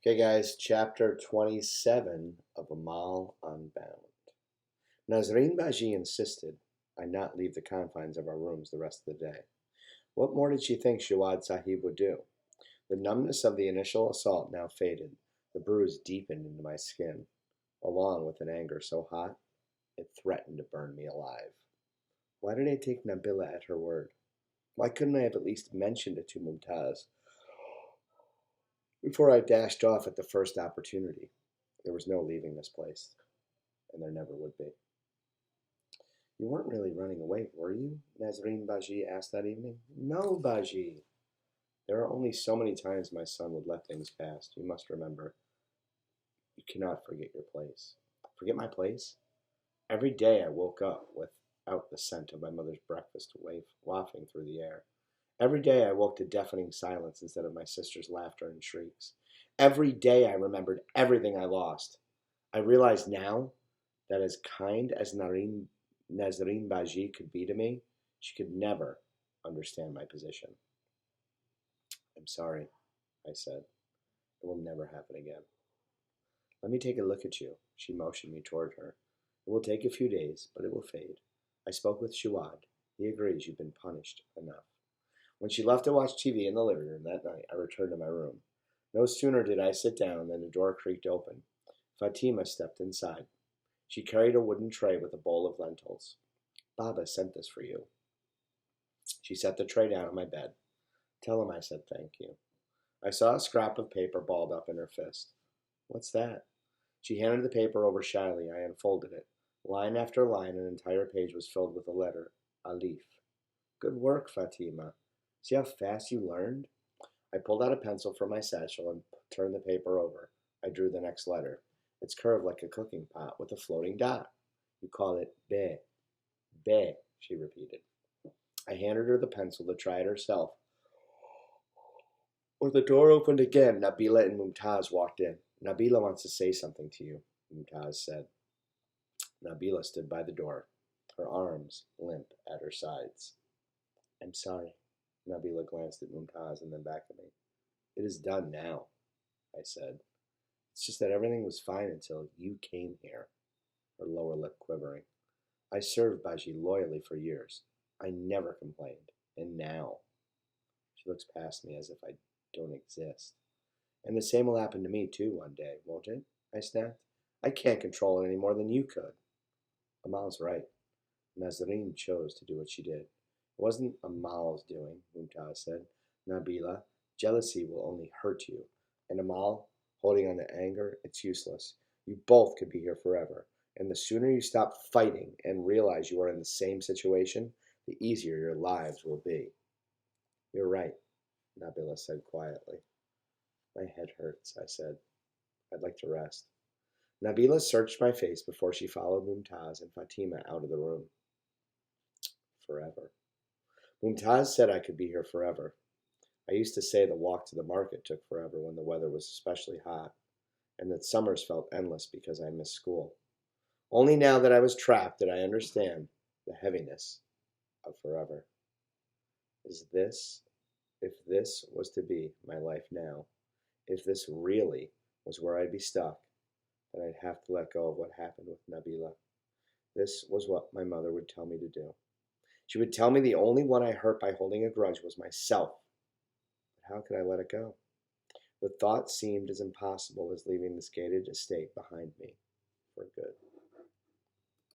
Okay, guys, chapter 27 of Amal Unbound. Nazreen Baji insisted I not leave the confines of our rooms the rest of the day. What more did she think Shawad Sahib would do? The numbness of the initial assault now faded. The bruise deepened into my skin, along with an anger so hot it threatened to burn me alive. Why did I take Nabila at her word? Why couldn't I have at least mentioned it to Mumtaz before I dashed off at the first opportunity? There was no leaving this place, and there never would be. You weren't really running away, were you? Nazreen Baji asked that evening. No, Baji. There are only so many times my son would let things pass. You must remember. You cannot forget your place. Forget my place? Every day I woke up without the scent of my mother's breakfast wafting through the air. Every day I woke to deafening silence instead of my sister's laughter and shrieks. Every day I remembered everything I lost. I realize now that as kind as Nazreen Baji could be to me, she could never understand my position. I'm sorry, I said. It will never happen again. Let me take a look at you. She motioned me toward her. It will take a few days, but it will fade. I spoke with Shuad. He agrees you've been punished enough. When she left to watch TV in the living room that night, I returned to my room. No sooner did I sit down than the door creaked open. Fatima stepped inside. She carried a wooden tray with a bowl of lentils. Baba sent this for you. She set the tray down on my bed. Tell him I said thank you. I saw a scrap of paper balled up in her fist. What's that? She handed the paper over shyly. I unfolded it. Line after line, an entire page was filled with the letter Alif. Good work, Fatima. See how fast you learned? I pulled out a pencil from my satchel and turned the paper over. I drew the next letter. It's curved like a cooking pot with a floating dot. You call it Be. Be, she repeated. I handed her the pencil to try it herself. When the door opened again, Nabila and Mumtaz walked in. Nabila wants to say something to you, Mumtaz said. Nabila stood by the door, her arms limp at her sides. I'm sorry. Nabila glanced at Mumtaz and then back at me. It is done now, I said. It's just that everything was fine until you came here, her lower lip quivering. I served Baji loyally for years. I never complained. And now? She looks past me as if I don't exist. And the same will happen to me too one day, won't it? I snapped. I can't control it any more than you could. Amal's right. Nazreen chose to do what she did. It wasn't Amal's doing, Mumtaz said. Nabila, jealousy will only hurt you. And Amal, holding on to anger, it's useless. You both could be here forever. And the sooner you stop fighting and realize you are in the same situation, the easier your lives will be. You're right, Nabila said quietly. My head hurts, I said. I'd like to rest. Nabila searched my face before she followed Mumtaz and Fatima out of the room. Forever. Mumtaz said I could be here forever. I used to say the walk to the market took forever when the weather was especially hot, and that summers felt endless because I missed school. Only now that I was trapped did I understand the heaviness of forever. If this was to be my life now, if this really was where I'd be stuck, then I'd have to let go of what happened with Nabila. This was what my mother would tell me to do. She would tell me the only one I hurt by holding a grudge was myself. But how could I let it go? The thought seemed as impossible as leaving this gated estate behind me.